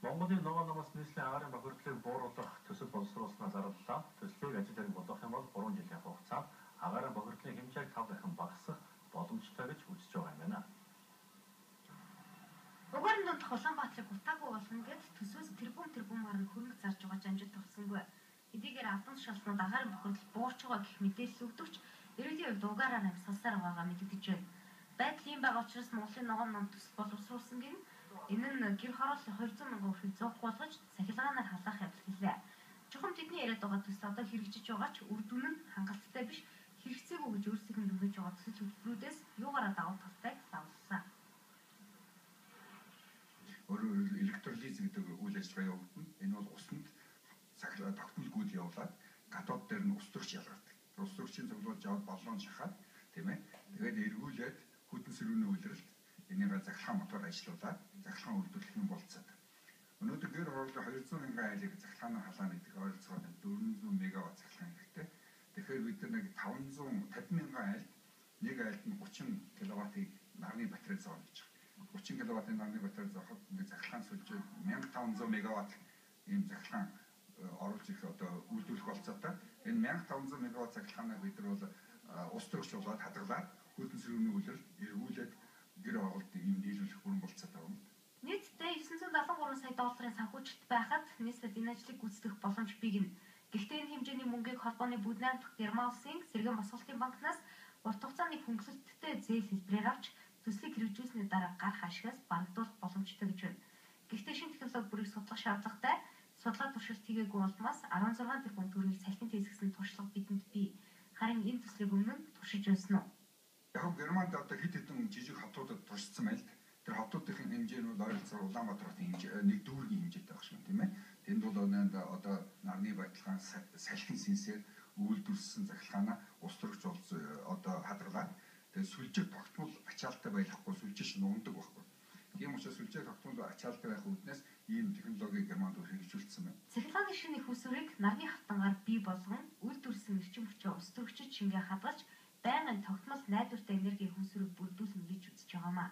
Монголын ногоон намаас нийслэлийн агарын бохирдлыг бууруулах төсөл боловсруулснаас аргаллаа. Төслийг ажил бодох юм бол 3 жилийн хугацаанд агарын бохирдлын хэмжээг 5 дахин багасгах боломжтой гэж үзэж байгаа юм байна. Угаарын дунд Улаанбаатарыг утаагүй болгоно гэд төсвөөс тэрбумаар нь хөрөнгө зарж байгаа ч амжилт олсонгүй. Эдгээр албан тушаалтнууд агарын бохирдол буурч байгаа гэх мэдээлэл өгдөгч иргэдийн хувьд угаараар амьсгалсаар байгаа мэдэгдэж байна. Байдал ийм байгаа учраас Монголын ногоон нам төсөл боловсруулсан гин энэ нь гэр хорооллын 200 мянган хүнийг зовх болгож сахилгаанаар халаах явдал гэлээ. Чухам тэдний яриад байгаа төсөл одоо хэрэгжиж байгаа ч үр дүн нь хангалттай биш, хэрэгцээгүй гэж өөрсдийнх нь дүгнэж байгаа төсөл хөтөлбөрүүдээс юугаараа давуу талтай давлсан. Өөрөөр электролиз гэдэг үйл ажиллагаа явагдана. Энэ бол усанд тогтмолгууд явуулаад гадаад дээр нь устөрч ялгардаг. Устөрчийн цуглуулж яваад баллон шахаад тийм ээ. Тэгээд эргүүлээд хүйтэн сэрүүний үйлрэлт энийгээ захилгаан мотор ажиллуулаад захилгаан үйлдвэрлэх юм болцоод. Өнөөдөр гэр хорооллын 200 мянган айлыг захилгаанаар халаана гэдэг ойролцоогоор 400 мегаватт захилгаан хэрэгтэй. Тэгэхээр бид нар нэг 550 мянган айл нэг айлд нь 30 кВт-ийг нарны батарей зоно гэж байна. 30 кВт-ийн нарны батарей зооход нэг захилгаан сүлжээ 1500 мегаватт ийм захилгаан оруулж ирэх одоо үйлдвэрлэх болцоотой. Энэ 1500 мегаватт захилгаанаар бид нар бол ус төрөгч болоод хадгалаад хүйтэн сэрүүний үйлрэлт эргүүлээд гэр хорооллын юм нийлүүлэх бүрэн болцоотой байна. Нийтдээ 973 сая долларын санхүүжилт байхад нийслэл энэ ажлыг гүйцэтгэх боломж бий. Гэхдээ энэ хэмжээний мөнгийг холбооны Бүднайм дахь Герман улсын Сэргээн босгалтын банкнаас урт хугацааны хөнгөлөлттэй зээл хэлбэрээр авч төслийг хэрэгжүүлсний дараа гарах ашигаас барагдуулах боломжтой гэж байна. Гэхдээ шинэ технологи бүрийг судлах шаардлагатай. Судлаа туршилт хийгээгүй улмаас 16 тэрбум төгрөгийг салхинд хийсгсэн туршлага бидэнд бий. Харин энэ төслийг өмнө нь туршиж байсан уу? Яг Германд одоо хэд хэдэн жижиг хотуудад туршсан байл. Тэр хотуудын хэмжээнүүд ойролцоогоор Улаанбаатар хотын хэмжээ нэг дүүргийн хэмжээтэй байх шиг тийм ээ. Тэнд бол одоо нарны баталгаан салхин сэнсээр үйлдвэрлэсэн захилгаанаа ус төрөгч одоо хадгалаад тэгээд сүлжээг тогтмол ачаалттай байхгүй сүлжээ шин ундаг байхгүй. Тийм учраас сүлжээ тогтмол ачаалттай байх үүднээс ийм технологиг Германд хэрэгжүүлсэн байна. Цахилгааны шинэ их усүрийг нарны хавтангаар бий болгон үйлдвэрлэсэн эрчим хүчээ ус төрөгчид шингээ хадгалж байнгын тогтмол найдвартай энергийн хүнсүрийг бүрдүүлнэ гэж үзэж байгаамаа.